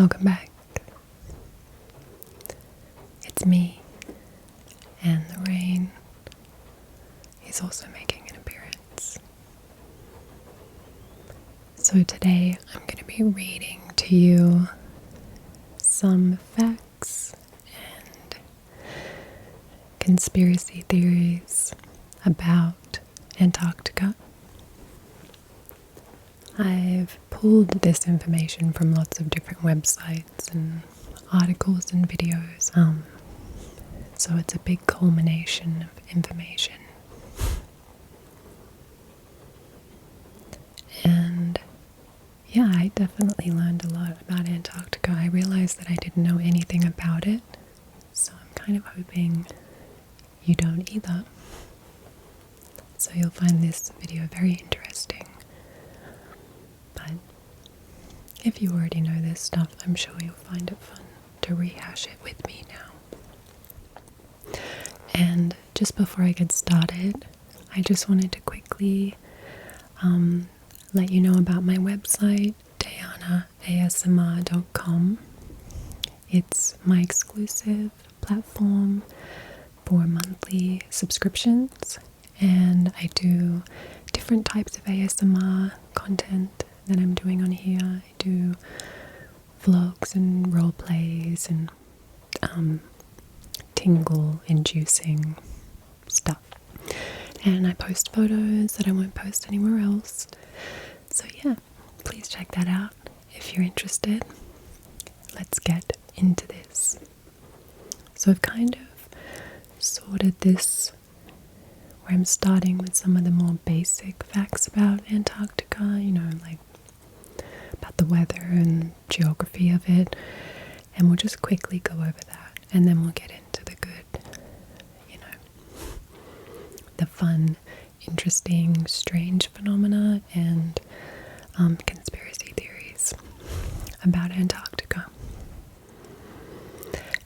Welcome back. It's me, and the rain is also making an appearance. So today I'm going to be reading to you some facts and conspiracy theories about Antarctica. I've pulled this information from lots of different websites and articles and videos, so it's a big culmination of information. And yeah, I definitely learned a lot about Antarctica. I realized that I didn't know anything about it, so I'm kind of hoping you don't either. So you'll find this video very interesting. But if you already know this stuff, I'm sure you'll find it fun to rehash it with me now. And just before I get started, I just wanted to quickly let you know about my website, dianaasmr.com. It's my exclusive platform for monthly subscriptions, and I do different types of ASMR content that I'm doing on here. I do vlogs and role plays and tingle inducing stuff, and I post photos that I won't post anywhere else. So yeah, please check that out if you're interested. Let's get into this. So I've kind of sorted this where I'm starting with some of the more basic facts about Antarctica, like about the weather and geography of it, and we'll just quickly go over that, and then we'll get into the good, the fun, interesting, strange phenomena and conspiracy theories about Antarctica.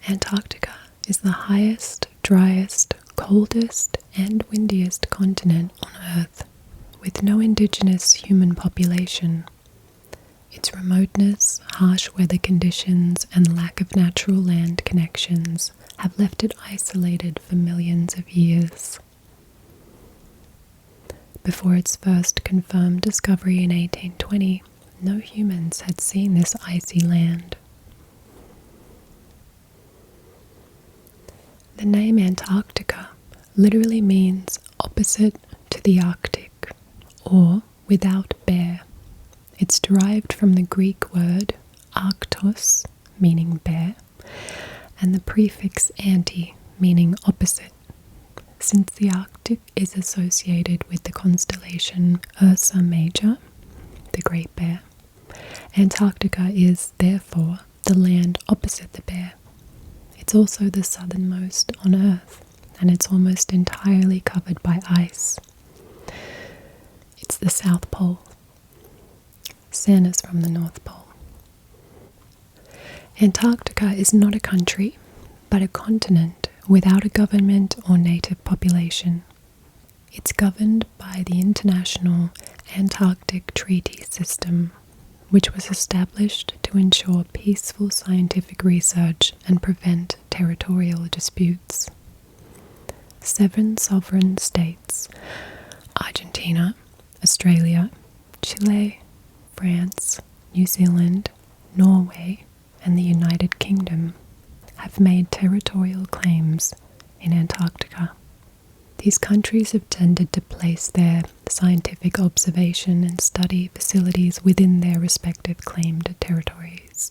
Antarctica is the highest, driest, coldest and windiest continent on Earth, with no indigenous human population. Its remoteness, harsh weather conditions, and lack of natural land connections have left it isolated for millions of years. Before its first confirmed discovery in 1820, no humans had seen this icy land. The name Antarctica literally means opposite to the Arctic, or without bear. It's derived from the Greek word arctos, meaning bear, and the prefix anti, meaning opposite. Since the Arctic is associated with the constellation Ursa Major, the Great Bear, Antarctica is, therefore, the land opposite the bear. It's also the southernmost on Earth, and it's almost entirely covered by ice. It's the South Pole. Santa's from the North Pole. Antarctica is not a country, but a continent without a government or native population. It's governed by the International Antarctic Treaty System, which was established to ensure peaceful scientific research and prevent territorial disputes. 7 sovereign states, Argentina, Australia, Chile, France, New Zealand, Norway, and the United Kingdom, have made territorial claims in Antarctica. These countries have tended to place their scientific observation and study facilities within their respective claimed territories.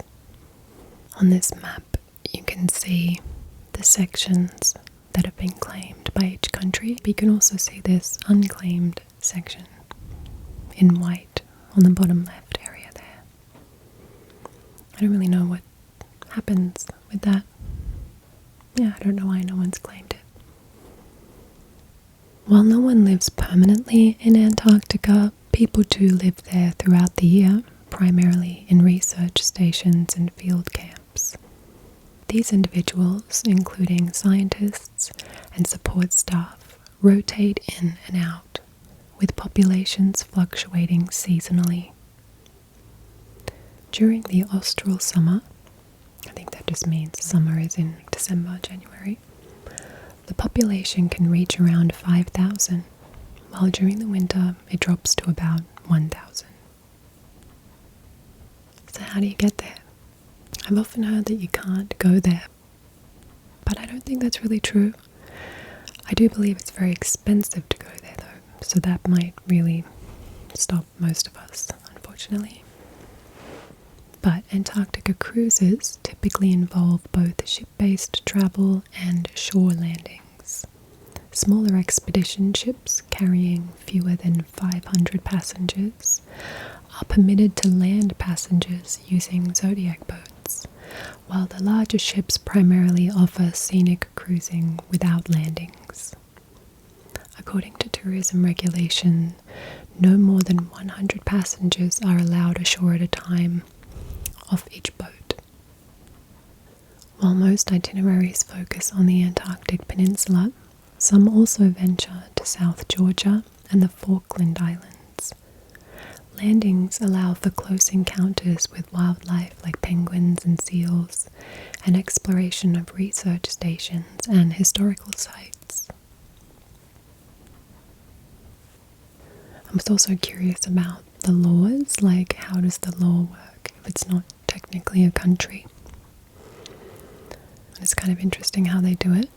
On this map, you can see the sections that have been claimed by each country, but you can also see this unclaimed section in white on the bottom left area there. I don't really know what happens with that. Yeah, I don't know why no one's claimed it. While no one lives permanently in Antarctica, people do live there throughout the year, primarily in research stations and field camps. These individuals, including scientists and support staff, rotate in and out, with populations fluctuating seasonally. During the austral summer, I think that just means summer is in December, January. The population can reach around 5,000, while during the winter it drops to about 1,000. So how do you get there? I've often heard that you can't go there, but I don't think that's really true. I do believe it's very expensive to go there though, so that might really stop most of us, unfortunately. But Antarctica cruises typically involve both ship-based travel and shore landings. Smaller expedition ships carrying fewer than 500 passengers are permitted to land passengers using Zodiac boats, while the larger ships primarily offer scenic cruising without landings. According to tourism regulation, no more than 100 passengers are allowed ashore at a time off each boat. While most itineraries focus on the Antarctic Peninsula, some also venture to South Georgia and the Falkland Islands. Landings allow for close encounters with wildlife like penguins and seals, and exploration of research stations and historical sites. I'm also curious about the laws, like how does the law work if it's not technically a country? It's kind of interesting how they do it.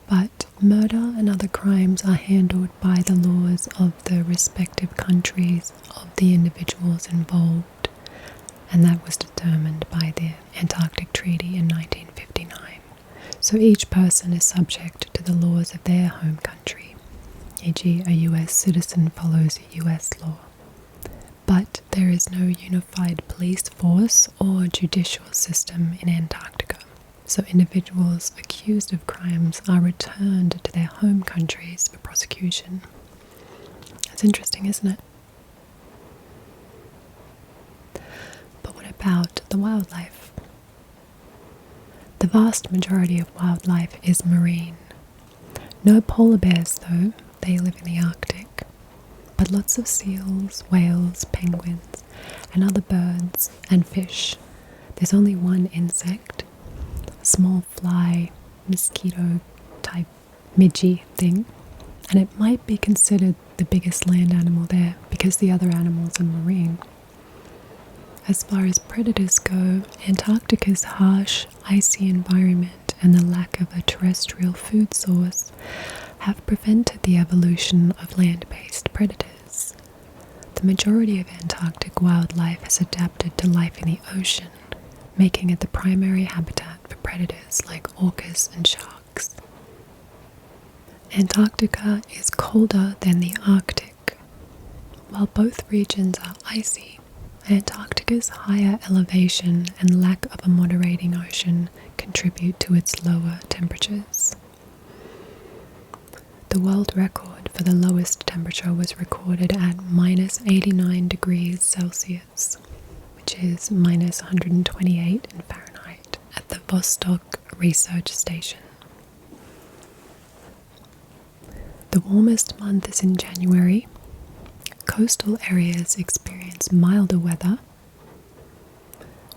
But murder and other crimes are handled by the laws of the respective countries of the individuals involved, and that was determined by the Antarctic Treaty in 1959. So each person is subject to the laws of their home country, e.g. a US citizen follows a US law. But there is no unified police force or judicial system in Antarctica, so individuals accused of crimes are returned to their home countries for prosecution. That's interesting, isn't it? But what about the wildlife? The vast majority of wildlife is marine. No polar bears though, they live in the Arctic. But lots of seals, whales, penguins, and other birds and fish. There's only one insect, a small fly, mosquito type midgie thing, and it might be considered the biggest land animal there because the other animals are marine. As far as predators go, Antarctica's harsh, icy environment and the lack of a terrestrial food source have prevented the evolution of land-based predators. The majority of Antarctic wildlife has adapted to life in the ocean, making it the primary habitat for predators like orcas and sharks. Antarctica is colder than the Arctic. While both regions are icy, Antarctica's higher elevation and lack of a moderating ocean contribute to its lower temperatures. The world record for the lowest temperature was recorded at -89 degrees Celsius, which is -128 in Fahrenheit, at the Vostok Research Station. The warmest month is in January. Coastal areas experience milder weather,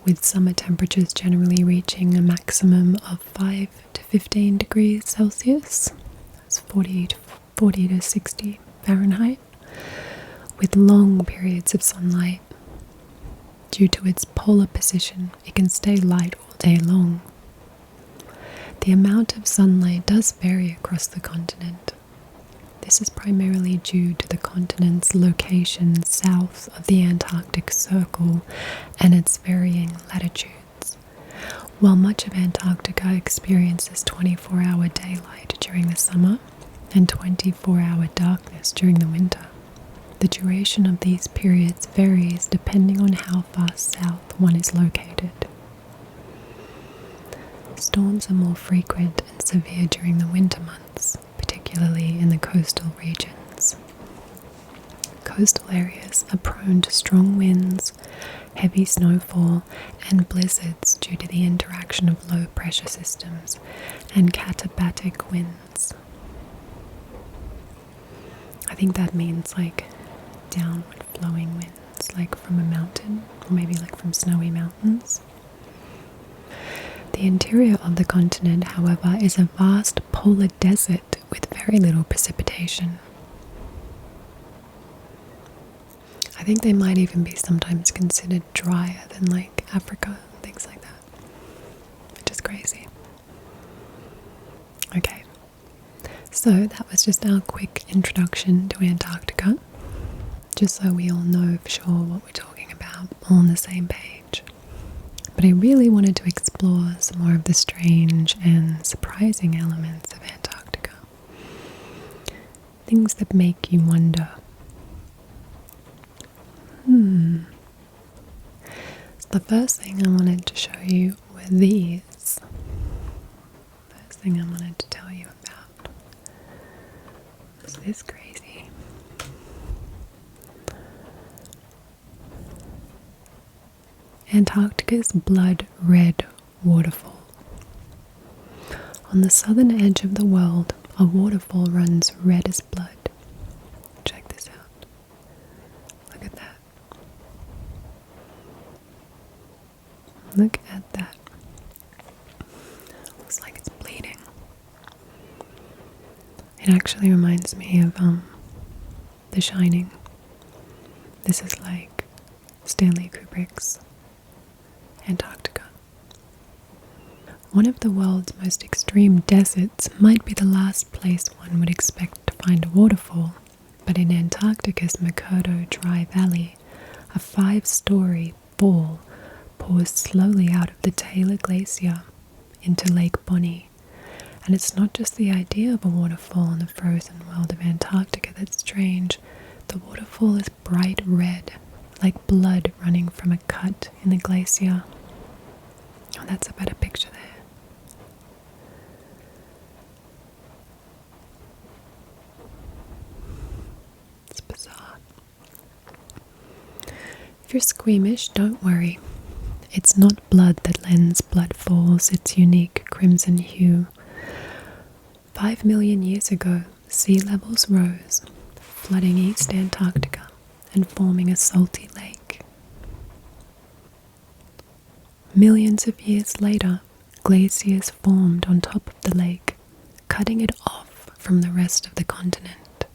with summer temperatures generally reaching a maximum of 5 to 15 degrees Celsius. That's 40 to 60 Fahrenheit, with long periods of sunlight. Due to its polar position, it can stay light all day long. The amount of sunlight does vary across the continent. This is primarily due to the continent's location south of the Antarctic Circle and its varying latitudes. While much of Antarctica experiences 24-hour daylight during the summer and 24-hour darkness during the winter, the duration of these periods varies depending on how far south one is located. Storms are more frequent and severe during the winter months, particularly in the coastal regions. Coastal areas are prone to strong winds, heavy snowfall, and blizzards due to the interaction of low pressure systems and katabatic winds. I think that means like downward flowing winds, like from a mountain, or maybe like from snowy mountains. The interior of the continent, however, is a vast polar desert with very little precipitation. I think they might even be sometimes considered drier than like Africa and things like that, which is crazy. Okay, so that was just our quick introduction to Antarctica, just so we all know for sure what we're talking about, all on the same page. But I really wanted to explore some more of the strange and surprising elements of Antarctica. Things that make you wonder. So the first thing I wanted to show you were these. First thing I wanted to tell you about was this crazy. Antarctica's blood red waterfall. On the southern edge of the world, a waterfall runs red as blood. Check this out. Look at that. Look at that. Looks like it's bleeding. It actually reminds me of The Shining. This is like Stanley Kubrick's Antarctica. One of the world's most extreme deserts might be the last place one would expect to find a waterfall, but in Antarctica's Makoto Dry Valley, a 5-story fall pours slowly out of the Taylor Glacier into Lake Bonny. And it's not just the idea of a waterfall in the frozen world of Antarctica that's strange. The waterfall is bright red, like blood running from a cut in the glacier. Oh, that's a better picture there. It's bizarre. If you're squeamish, don't worry. It's not blood that lends blood falls its unique crimson hue. 5 million years ago, sea levels rose, flooding East Antarctica and forming a salty lake. Millions of years later, glaciers formed on top of the lake, cutting it off from the rest of the continent,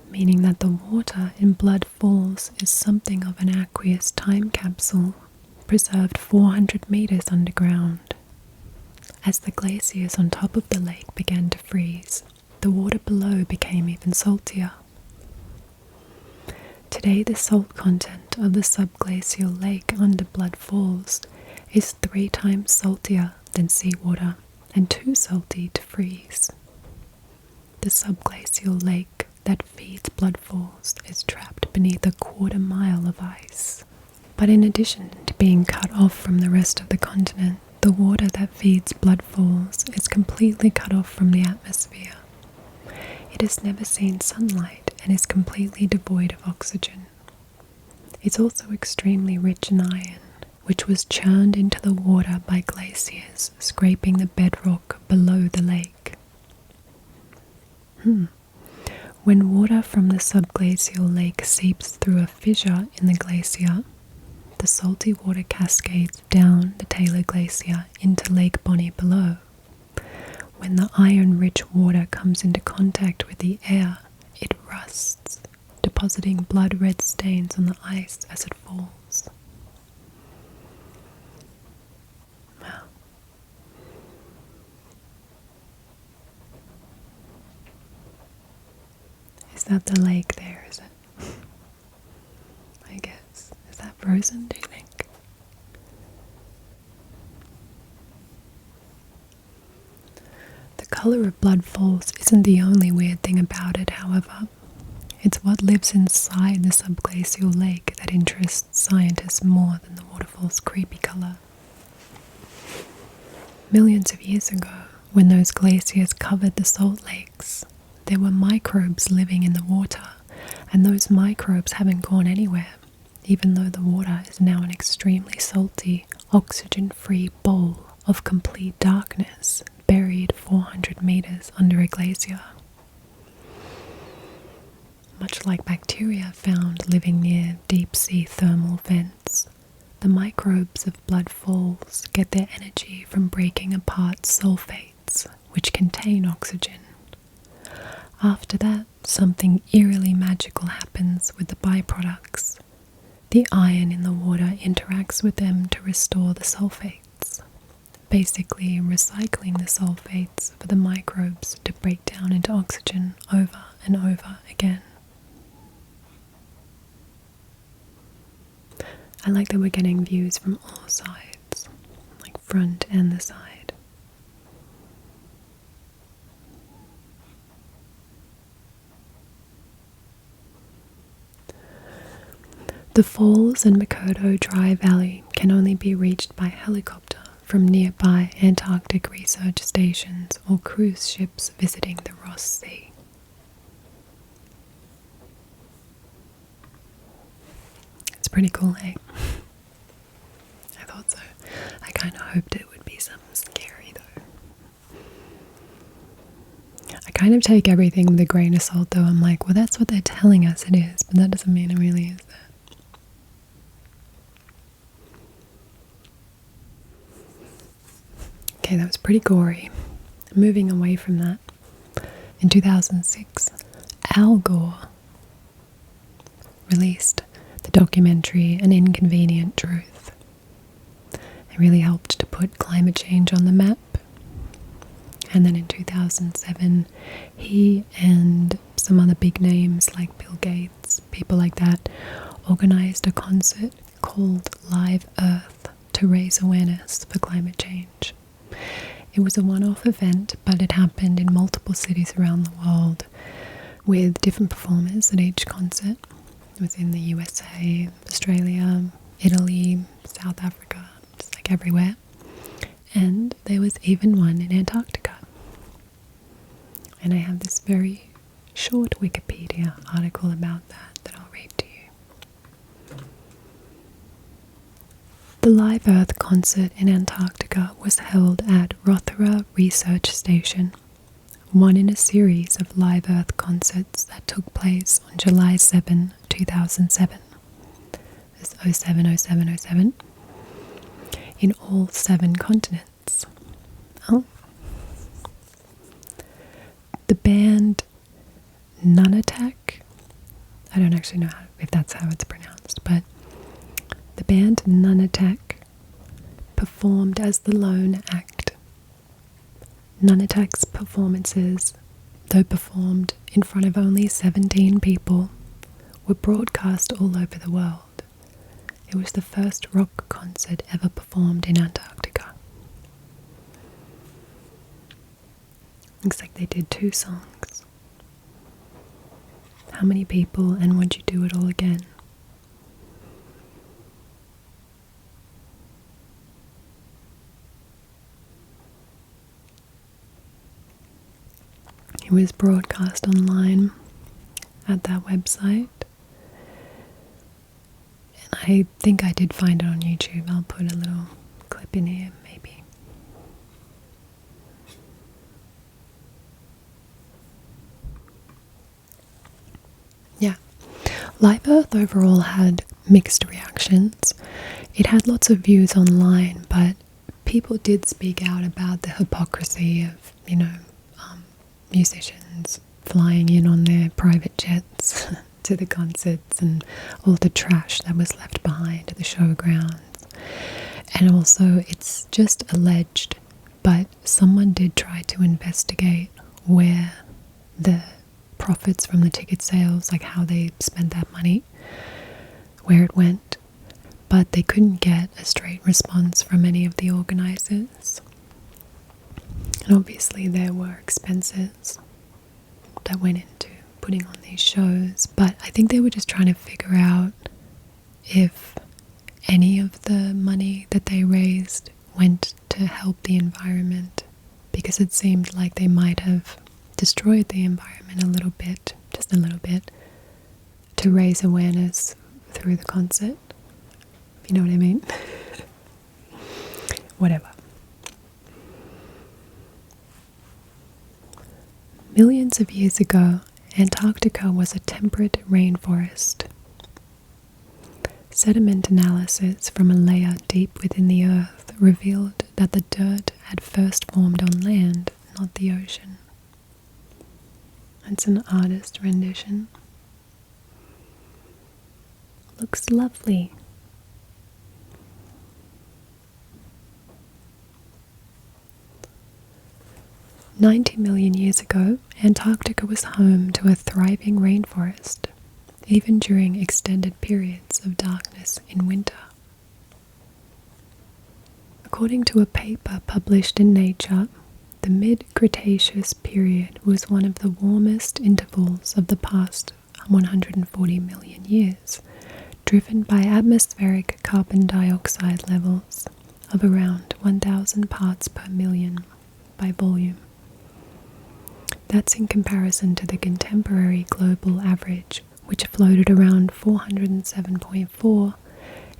meaning that the water in Blood Falls is something of an aqueous time capsule, preserved 400 meters underground. As the glaciers on top of the lake began to freeze, the water below became even saltier. Today, the salt content of the subglacial lake under Blood Falls is 3 times saltier than seawater and too salty to freeze. The subglacial lake that feeds Blood Falls is trapped beneath a 1/4 mile of ice. But in addition to being cut off from the rest of the continent, the water that feeds Blood Falls is completely cut off from the atmosphere. It has never seen sunlight and is completely devoid of oxygen. It's also extremely rich in iron, which was churned into the water by glaciers scraping the bedrock below the lake. When water from the subglacial lake seeps through a fissure in the glacier, the salty water cascades down the Taylor Glacier into Lake Bonny below. When the iron-rich water comes into contact with the air, it rusts, depositing blood-red stains on the ice as it falls. Wow. Is that the lake there, is it? I guess. Is that frozen, do you think? The colour of Blood Falls isn't the only weird thing about it, however. It's what lives inside the subglacial lake that interests scientists more than the waterfall's creepy colour. Millions of years ago, when those glaciers covered the salt lakes, there were microbes living in the water, and those microbes haven't gone anywhere, even though the water is now an extremely salty, oxygen-free bowl of complete darkness, buried 400 meters under a glacier. Much like bacteria found living near deep-sea thermal vents, The microbes of blood falls get their energy from breaking apart sulfates, which contain oxygen. After that, something eerily magical happens with the byproducts. The iron in the water interacts with them to restore the sulfates, basically recycling the sulfates for the microbes to break down into oxygen over and over again. I like that we're getting views from all sides, like front and the side. The falls and Makoto Dry Valley can only be reached by helicopter from nearby Antarctic research stations or cruise ships visiting the Ross Sea. It's pretty cool, eh? I thought so. I kind of hoped it would be something scary though. I kind of take everything with a grain of salt though. I'm like, well, that's what they're telling us it is, but that doesn't mean it really is that. Okay, that was pretty gory. Moving away from that, in 2006, Al Gore released the documentary An Inconvenient Truth. It really helped to put climate change on the map. And then in 2007, he and some other big names like Bill Gates, people like that, organized a concert called Live Earth to raise awareness for climate change. It was a one-off event, but it happened in multiple cities around the world with different performers at each concert. It was in the USA, Australia, Italy, South Africa, just like everywhere. And there was even one in Antarctica. And I have this very short Wikipedia article about that I'll read to you. The Live Earth concert in Antarctica was held at Rothera Research Station, one in a series of Live Earth concerts that took place on July 7, 2007. This 070707 in all 7 continents. Oh. The band Nunatak, I don't actually know if that's how it's pronounced, but the band Nunatak performed as the lone act. Nunatak's performances, though performed in front of only 17 people, were broadcast all over the world. It was the first rock concert ever performed in Antarctica. Looks like they did 2 songs. How many people, and would you do it all again? It was broadcast online at that website. And I think I did find it on YouTube. I'll put a little clip in here, maybe. Yeah. Live Earth overall had mixed reactions. It had lots of views online, but people did speak out about the hypocrisy of, musicians flying in on their private jets to the concerts and all the trash that was left behind at the showgrounds. And also, it's just alleged, but someone did try to investigate where the profits from the ticket sales, like how they spent that money, where it went, but they couldn't get a straight response from any of the organizers. And obviously there were expenses that went into putting on these shows, but I think they were just trying to figure out if any of the money that they raised went to help the environment, because it seemed like they might have destroyed the environment a little bit, just a little bit, to raise awareness through the concert, if you know what I mean. Whatever. Millions of years ago, Antarctica was a temperate rainforest. Sediment analysis from a layer deep within the earth revealed that the dirt had first formed on land, not the ocean. It's an artist rendition. Looks lovely. "90 million years ago, Antarctica was home to a thriving rainforest, even during extended periods of darkness in winter." According to a paper published in Nature, the mid-Cretaceous period was one of the warmest intervals of the past 140 million years, driven by atmospheric carbon dioxide levels of around 1,000 parts per million by volume. That's in comparison to the contemporary global average, which floated around 407.4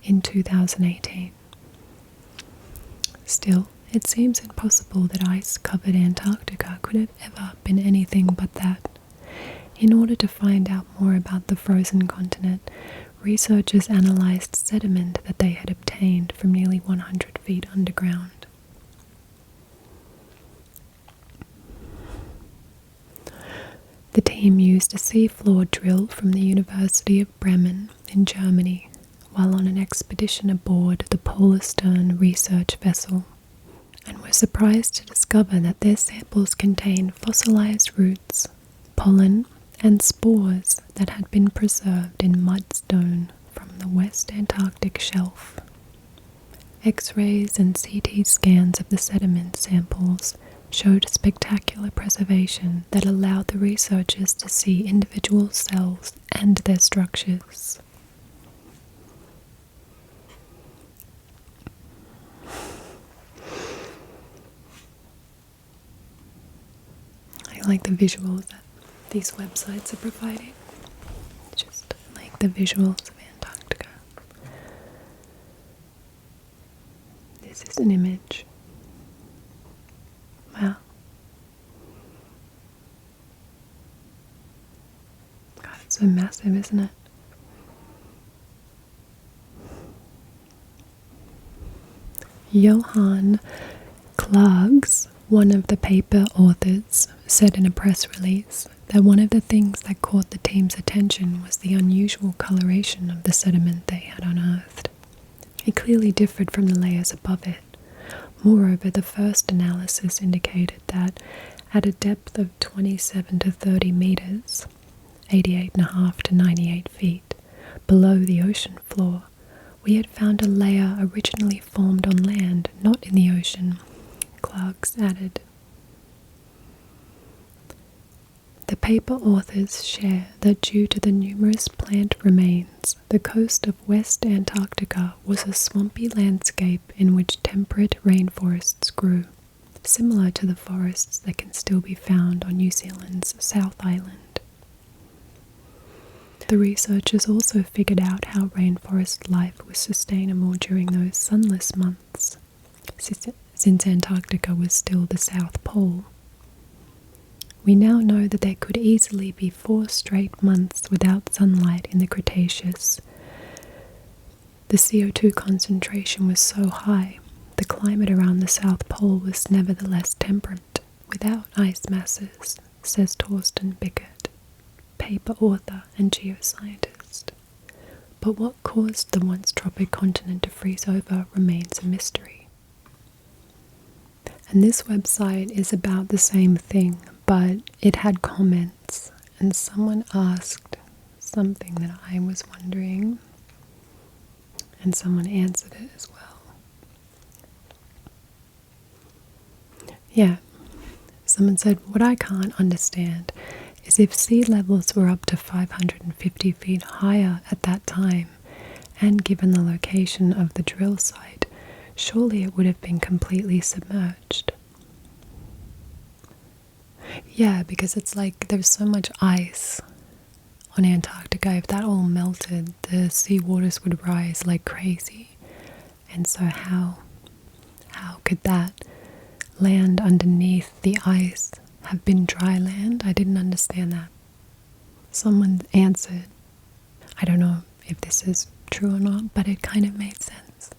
in 2018. Still, it seems impossible that ice-covered Antarctica could have ever been anything but that. In order to find out more about the frozen continent, researchers analyzed sediment that they had obtained from nearly 100 feet underground. The team used a seafloor drill from the University of Bremen in Germany while on an expedition aboard the Polarstern research vessel, and were surprised to discover that their samples contained fossilized roots, pollen, and spores that had been preserved in mudstone from the West Antarctic shelf. X-rays and CT scans of the sediment samples showed spectacular preservation that allowed the researchers to see individual cells and their structures. I like the visuals that these websites are providing. Just like the visuals of Antarctica. This is an image. Wow. God, it's so massive, isn't it? Johan Klags, one of the paper authors, said in a press release that one of the things that caught the team's attention was the unusual coloration of the sediment they had unearthed. It clearly differed from the layers above it. Moreover, the first analysis indicated that at a depth of 27 to 30 meters, 88.5 to 98 feet, below the ocean floor, we had found a layer originally formed on land, not in the ocean, Clarks added. The paper authors share that due to the numerous plant remains, the coast of West Antarctica was a swampy landscape in which temperate rainforests grew, similar to the forests that can still be found on New Zealand's South Island. The researchers also figured out how rainforest life was sustainable during those sunless months, since Antarctica was still the South Pole. We now know that there could easily be 4 straight months without sunlight in the Cretaceous. The CO2 concentration was so high, the climate around the South Pole was nevertheless temperate, without ice masses, says Torsten Bickert, paper author and geoscientist. But what caused the once tropic continent to freeze over remains a mystery. And this website is about the same thing, but it had comments, and someone asked something that I was wondering, and someone answered it as well. Yeah, someone said, what I can't understand is if sea levels were up to 550 feet higher at that time, and given the location of the drill site, surely it would have been completely submerged. Yeah, because it's like there's so much ice on Antarctica. If that all melted, the sea waters would rise like crazy. And so how could that land underneath the ice have been dry land? I didn't understand that. Someone answered, I don't know if this is true or not, but it kind of made sense.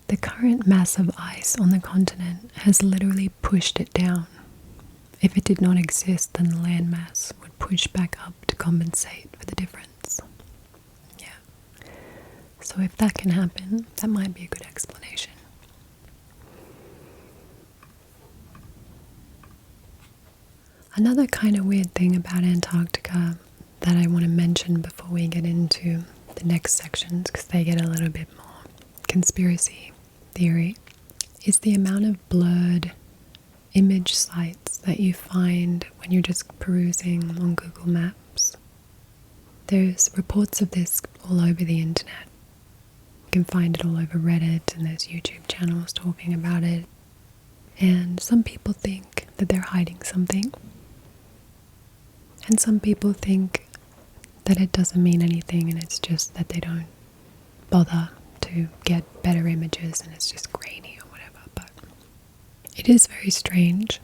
The current mass of ice on the continent has literally pushed it down. If it did not exist, then the landmass would push back up to compensate for the difference. Yeah. So if that can happen, that might be a good explanation. Another kind of weird thing about Antarctica that I want to mention before we get into the next sections, because they get a little bit more conspiracy theory, is the amount of blurred image sites that you find when you're just perusing on Google Maps. There's reports of this all over the internet. You can find it all over Reddit, and there's YouTube channels talking about it. And some people think that they're hiding something. And some people think that it doesn't mean anything and it's just that they don't bother to get better images and it's just grainy or whatever. But it is very strange.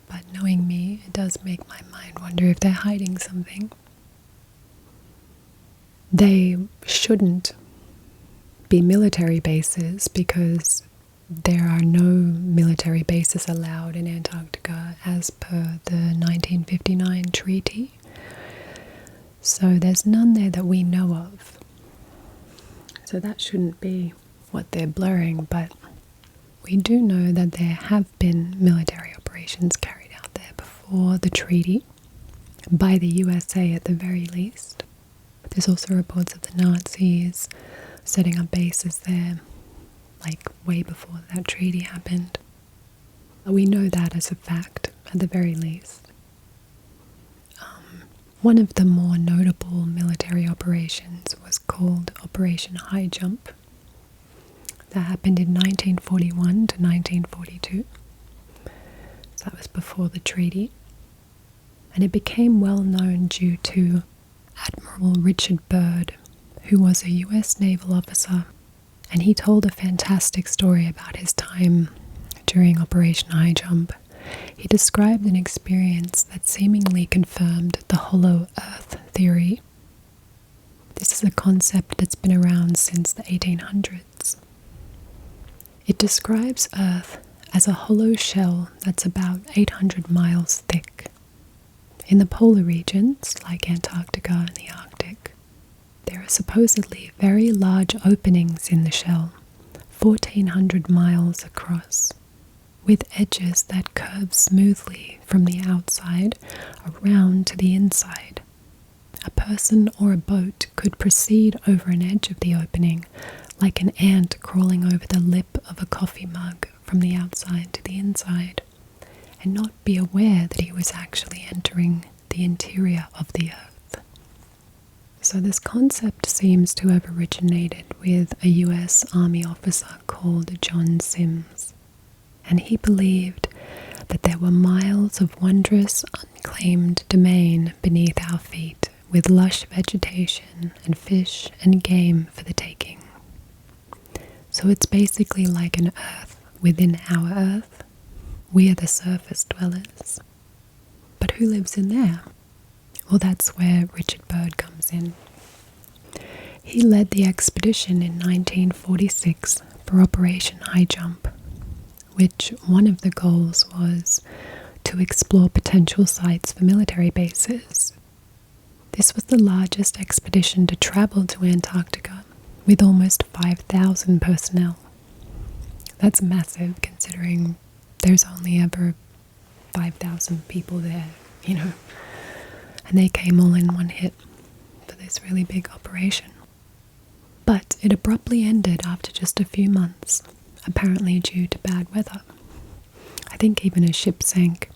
But knowing me, it does make my mind wonder if they're hiding something. They shouldn't be military bases because there are no military bases allowed in Antarctica as per the 1959 treaty. So there's none there that we know of. So that shouldn't be what they're blurring, but we do know that there have been military operations carried out there before the treaty, by the USA at the very least. There's also reports of the Nazis setting up bases there, like way before that treaty happened. We know that as a fact, at the very least. One of the more notable military operations was called Operation Highjump. That happened in 1941 to 1942. So that was before the treaty. And it became well known due to Admiral Richard Byrd, who was a US naval officer. And he told a fantastic story about his time during Operation Highjump. He described an experience that seemingly confirmed the hollow earth theory. This is a concept that's been around since the 1800s. It describes Earth as a hollow shell that's about 800 miles thick. In the polar regions, like Antarctica and the Arctic, there are supposedly very large openings in the shell, 1,400 miles across, with edges that curve smoothly from the outside around to the inside. A person or a boat could proceed over an edge of the opening, like an ant crawling over the lip of a coffee mug from the outside to the inside, and not be aware that he was actually entering the interior of the earth. So this concept seems to have originated with a US Army officer called John Sims, and he believed that there were miles of wondrous unclaimed domain beneath our feet, with lush vegetation and fish and game for the taking. So it's basically like an Earth within our Earth. We are the surface dwellers. But who lives in there? Well, that's where Richard Byrd comes in. He led the expedition in 1946 for Operation Highjump, which one of the goals was to explore potential sites for military bases. This was the largest expedition to travel to Antarctica, with almost 5,000 personnel. That's massive, considering there's only ever 5,000 people there, and they came all in one hit for this really big operation. But it abruptly ended after just a few months, apparently due to bad weather. I think even a ship sank.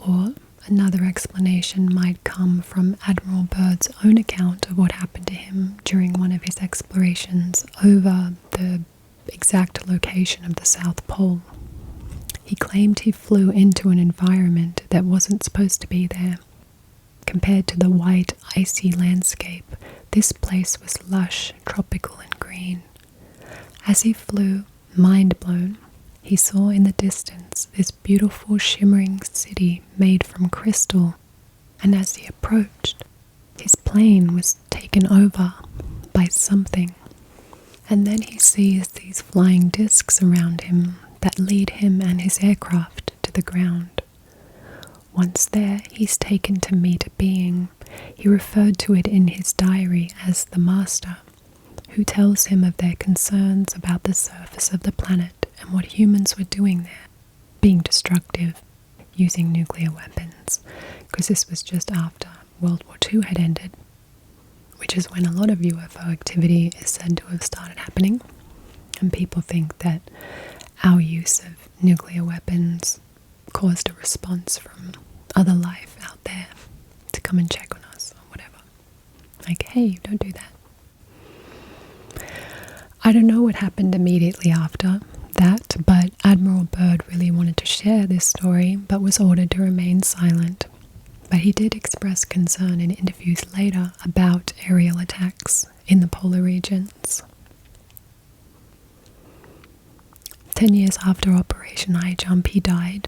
Or another explanation might come from Admiral Byrd's own account of what happened to him during one of his explorations over the exact location of the South Pole. He claimed he flew into an environment that wasn't supposed to be there. Compared to the white, icy landscape, this place was lush, tropical and green. As he flew, mind blown, he saw in the distance this beautiful shimmering city made from crystal, and as he approached, his plane was taken over by something. And then he sees these flying discs around him that lead him and his aircraft to the ground. Once there, he's taken to meet a being. He referred to it in his diary as the Master, who tells him of their concerns about the surface of the planet and what humans were doing there, being destructive, using nuclear weapons, because this was just after World War II had ended, which is when a lot of UFO activity is said to have started happening, and people think that our use of nuclear weapons caused a response from other life out there to come and check on us or whatever. Like, hey, don't do that. I don't know what happened immediately after that, but Admiral Byrd really wanted to share this story but was ordered to remain silent. But he did express concern in interviews later about aerial attacks in the polar regions. 10 years after Operation Highjump, he died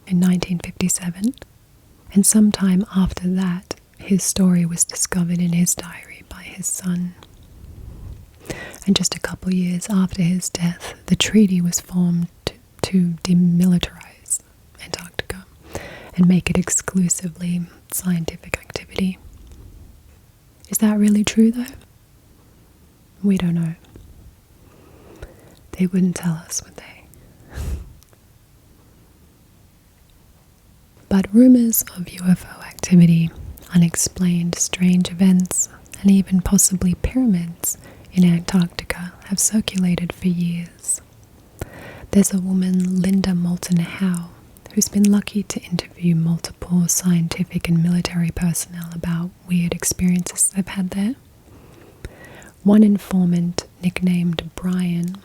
in 1957, and sometime after that, his story was discovered in his diary by his son. And just a couple years after his death, the treaty was formed to demilitarize Antarctica and make it exclusively scientific activity. Is that really true though? We don't know. They wouldn't tell us, would they? But rumors of UFO activity, unexplained strange events, and even possibly pyramids in Antarctica have circulated for years. There's a woman, Linda Moulton Howe, who's been lucky to interview multiple scientific and military personnel about weird experiences they've had there. One informant, nicknamed Brian,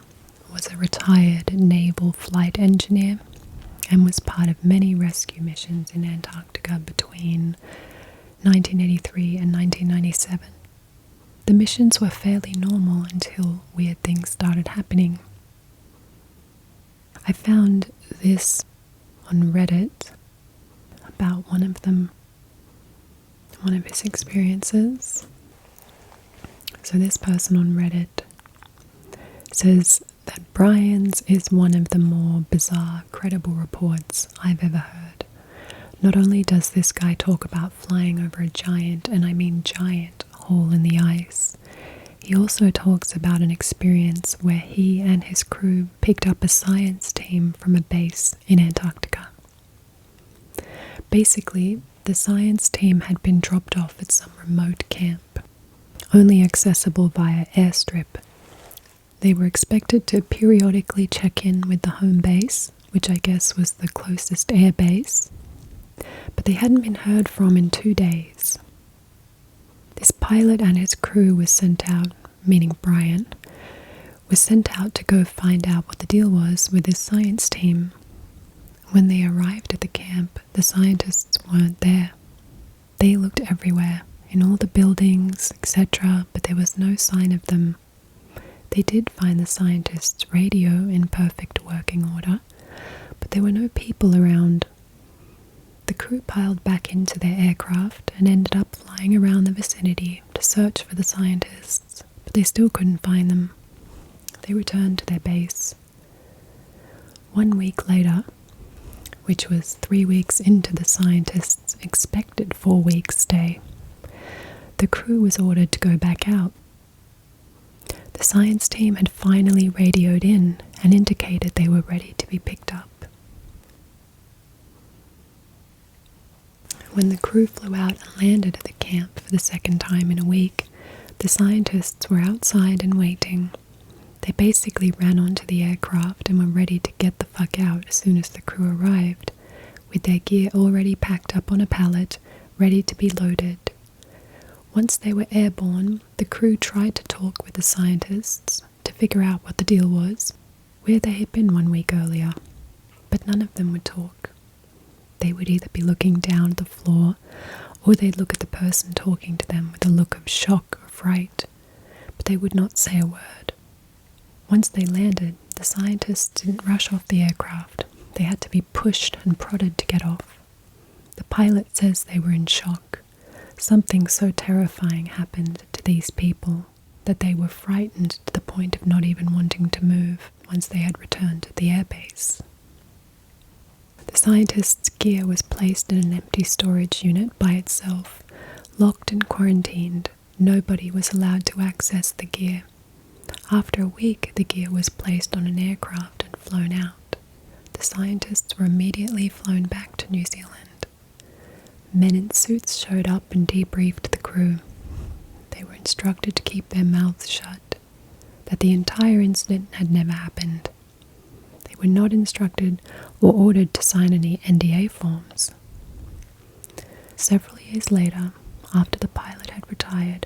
was a retired naval flight engineer and was part of many rescue missions in Antarctica between 1983 and 1997. The missions were fairly normal until weird things started happening. I found this on Reddit about one of them, one of his experiences. So this person on Reddit says that Brian's is one of the more bizarre, credible reports I've ever heard. Not only does this guy talk about flying over a giant, and I mean giant, hole in the ice, he also talks about an experience where he and his crew picked up a science team from a base in Antarctica. Basically, the science team had been dropped off at some remote camp, only accessible via airstrip. They were expected to periodically check in with the home base, which I guess was the closest air base, but they hadn't been heard from in 2 days. This pilot and his crew was sent out, meaning Brian, was sent out to go find out what the deal was with his science team. When they arrived at the camp, the scientists weren't there. They looked everywhere, in all the buildings, etc., but there was no sign of them. They did find the scientists' radio in perfect working order, but there were no people around. The crew piled back into their aircraft and ended up flying around the vicinity to search for the scientists, but they still couldn't find them. They returned to their base. 1 week later, which was 3 weeks into the scientists' expected 4-week stay, the crew was ordered to go back out. The science team had finally radioed in and indicated they were ready to be picked up. When the crew flew out and landed at the camp for the second time in a week, the scientists were outside and waiting. They basically ran onto the aircraft and were ready to get the fuck out as soon as the crew arrived, with their gear already packed up on a pallet, ready to be loaded. Once they were airborne, the crew tried to talk with the scientists to figure out what the deal was, where they had been 1 week earlier, but none of them would talk. They would either be looking down at the floor, or they'd look at the person talking to them with a look of shock or fright, but they would not say a word. Once they landed, the scientists didn't rush off the aircraft. They had to be pushed and prodded to get off. The pilot says they were in shock. Something so terrifying happened to these people that they were frightened to the point of not even wanting to move once they had returned to the airbase. The scientists' gear was placed in an empty storage unit by itself, locked and quarantined. Nobody was allowed to access the gear. After a week, the gear was placed on an aircraft and flown out. The scientists were immediately flown back to New Zealand. Men in suits showed up and debriefed the crew. They were instructed to keep their mouths shut, that the entire incident had never happened. They were not instructed or ordered to sign any NDA forms. Several years later, after the pilot had retired,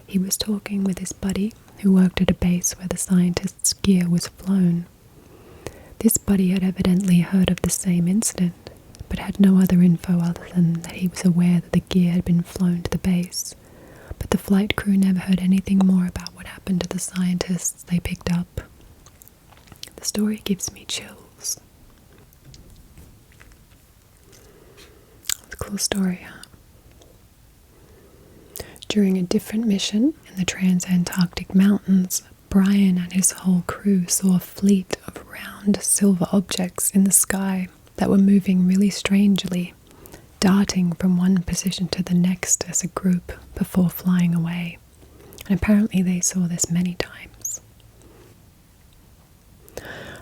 he was talking with his buddy who worked at a base where the scientists' gear was flown. This buddy had evidently heard of the same incident, but had no other info other than that he was aware that the gear had been flown to the base. But the flight crew never heard anything more about what happened to the scientists they picked up. The story gives me chills. It's a cool story, huh? During a different mission in the Trans-Antarctic Mountains, Brian and his whole crew saw a fleet of round silver objects in the sky that were moving really strangely, darting from one position to the next as a group before flying away. And apparently they saw this many times.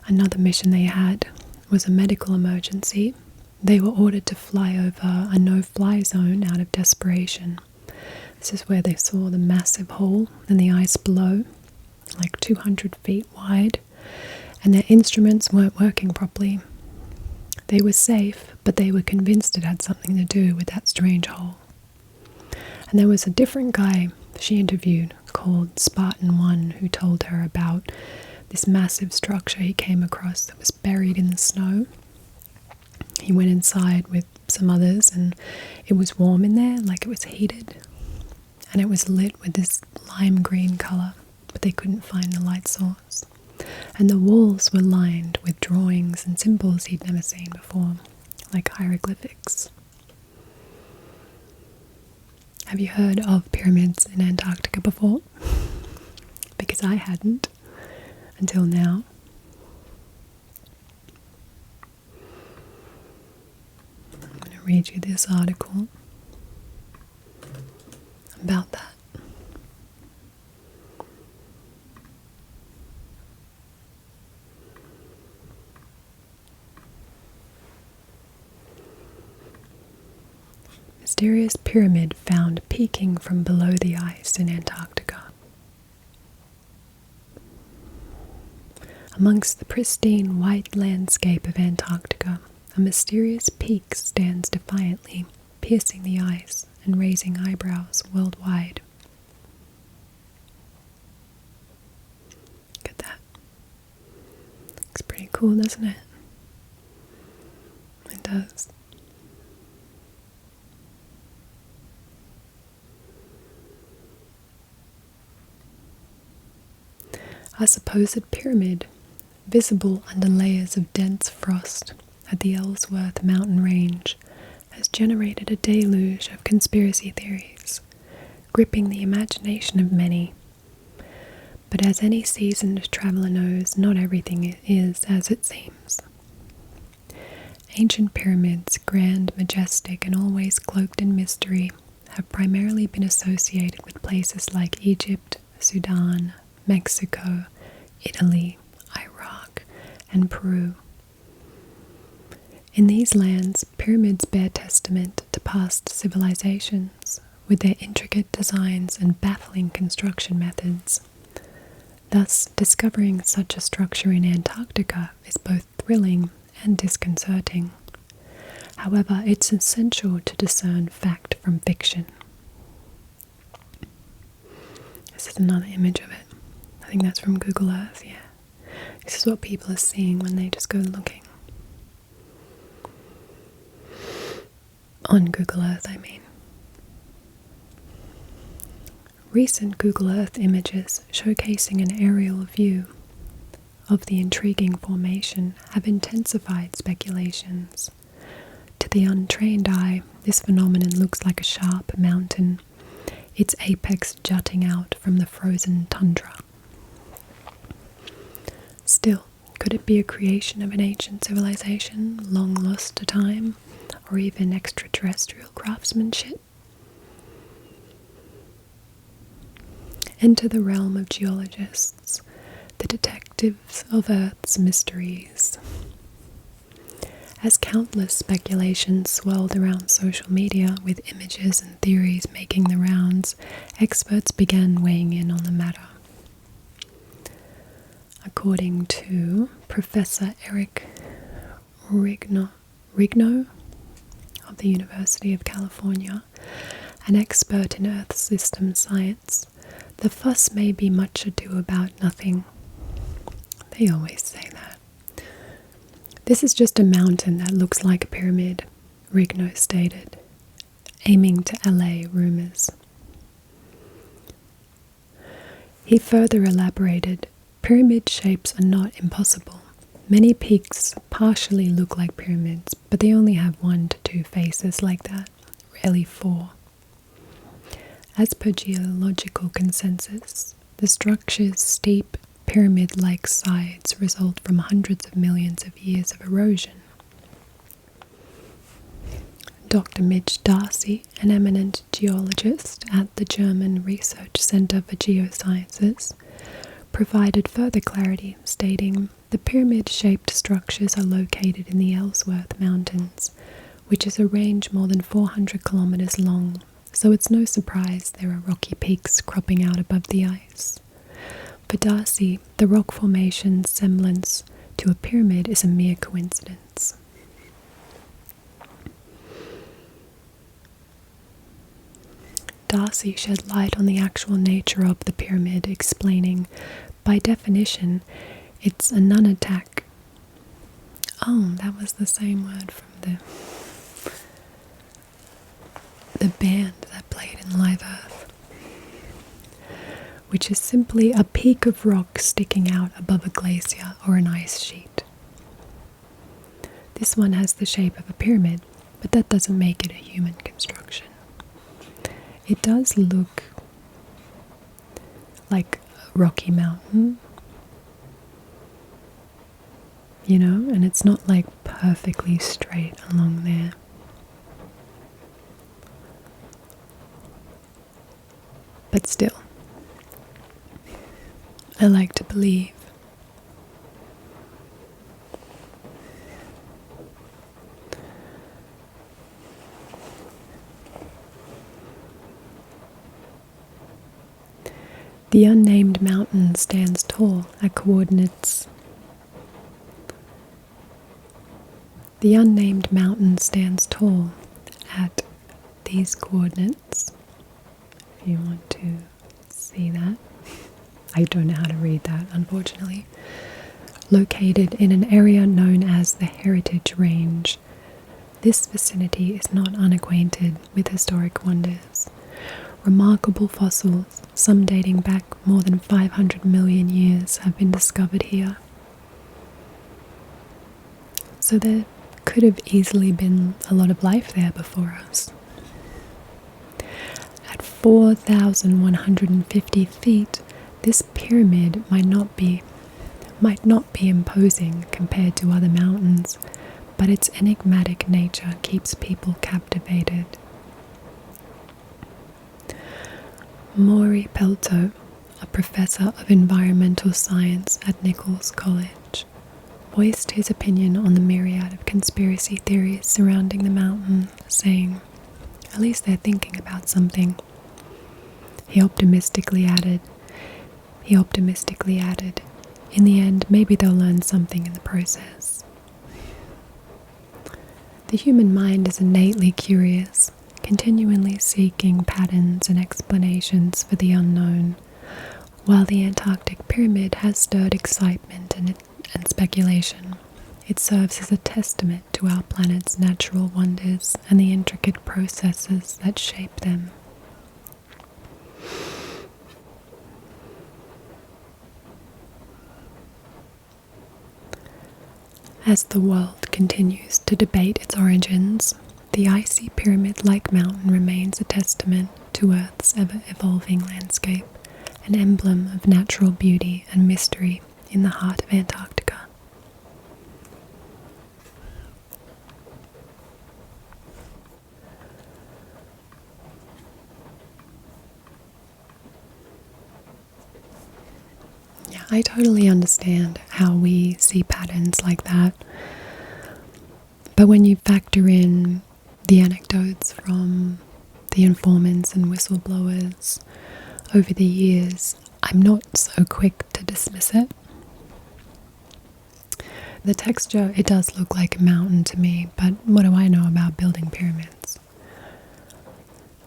Another mission they had was a medical emergency. They were ordered to fly over a no-fly zone out of desperation. This is where they saw the massive hole in the ice below, like 200 feet wide, and their instruments weren't working properly. They were safe, but they were convinced it had something to do with that strange hole. And there was a different guy she interviewed called Spartan 1 who told her about this massive structure he came across that was buried in the snow. He went inside with some others and it was warm in there, like it was heated. And it was lit with this lime green colour, but they couldn't find the light source. And the walls were lined with drawings and symbols he'd never seen before, like hieroglyphics. Have you heard of pyramids in Antarctica before? Because I hadn't until now. I'm going to read you this article about that. Mysterious pyramid found peeking from below the ice in Antarctica. Amongst the pristine white landscape of Antarctica, a mysterious peak stands defiantly, piercing the ice and raising eyebrows worldwide. Look at that. Looks pretty cool, doesn't it? It does. A supposed pyramid, visible under layers of dense frost at the Ellsworth mountain range, has generated a deluge of conspiracy theories, gripping the imagination of many. But as any seasoned traveller knows, not everything is as it seems. Ancient pyramids, grand, majestic, and always cloaked in mystery, have primarily been associated with places like Egypt, Sudan, Mexico, Italy, Iraq, and Peru. In these lands, pyramids bear testament to past civilizations, with their intricate designs and baffling construction methods. Thus, discovering such a structure in Antarctica is both thrilling and disconcerting. However, it's essential to discern fact from fiction. This is another image of it. I think that's from Google Earth, yeah. This is what people are seeing when they just go looking. On Google Earth, I mean. Recent Google Earth images showcasing an aerial view of the intriguing formation have intensified speculations. To To the untrained eye, this phenomenon looks like a sharp mountain, its apex jutting out from the frozen tundra. Still, could it be a creation of an ancient civilization, long lost to time, or even extraterrestrial craftsmanship? Enter the realm of geologists, the detectives of Earth's mysteries. As countless speculations swirled around social media with images and theories making the rounds, experts began weighing in on the matter. According to Professor Eric Rigno of the University of California, an expert in Earth system science, the fuss may be much ado about nothing. They always say that. This is just a mountain that looks like a pyramid, Rigno stated, aiming to allay rumours. He further elaborated, pyramid shapes are not impossible. Many peaks partially look like pyramids, but they only have 1 to 2 faces like that, rarely 4. As per geological consensus, the structure's steep pyramid-like sides result from hundreds of millions of years of erosion. Dr. Mitch Darcy, an eminent geologist at the German Research Center for Geosciences, provided further clarity, stating, the pyramid-shaped structures are located in the Ellsworth Mountains, which is a range more than 400 kilometers long, so it's no surprise there are rocky peaks cropping out above the ice. For Darcy, the rock formation's semblance to a pyramid is a mere coincidence. Darcy shed light on the actual nature of the pyramid, explaining, by definition, it's a nunatak. Oh, that was the same word from the band that played in Live Earth. Which is simply a peak of rock sticking out above a glacier or an ice sheet. This one has the shape of a pyramid, but that doesn't make it a human construction. It does look like a rocky mountain, and it's not like perfectly straight along there. But still, I like to believe. The unnamed mountain stands tall at coordinates. The unnamed mountain stands tall at these coordinates. If you want to see that. I don't know how to read that, unfortunately. Located in an area known as the Heritage Range, this vicinity is not unacquainted with historic wonders. Remarkable fossils, some dating back more than 500 million years, have been discovered here. So there could have easily been a lot of life there before us. At 4,150 feet, this pyramid might not be imposing compared to other mountains, but its enigmatic nature keeps people captivated. Maury Pelto, a professor of environmental science at Nichols College, voiced his opinion on the myriad of conspiracy theories surrounding the mountain, saying, "At least they're thinking about something." He optimistically added, "In the end, maybe they'll learn something in the process." The human mind is innately curious, continually seeking patterns and explanations for the unknown. While the Antarctic pyramid has stirred excitement and speculation, it serves as a testament to our planet's natural wonders and the intricate processes that shape them. As the world continues to debate its origins, the icy pyramid-like mountain remains a testament to Earth's ever-evolving landscape, an emblem of natural beauty and mystery in the heart of Antarctica. Yeah, I totally understand how we see patterns like that. But when you factor in the anecdotes from the informants and whistleblowers over the years, I'm not so quick to dismiss it. The texture, it does look like a mountain to me, but what do I know about building pyramids?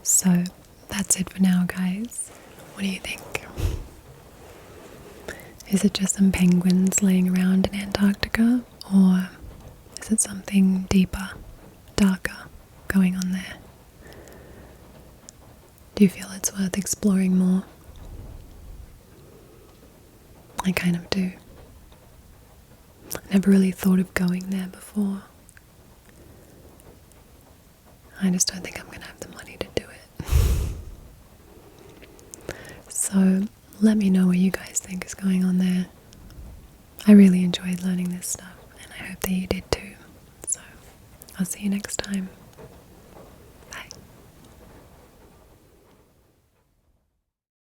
So that's it for now, guys. What do you think? Is it just some penguins laying around in Antarctica, or is it something deeper, darker going on there? Do you feel it's worth exploring more? I kind of do. I never really thought of going there before. I just don't think I'm going to have the money to do it. So let me know what you guys think is going on there. I really enjoyed learning this stuff, and I hope that you did too. So I'll see you next time.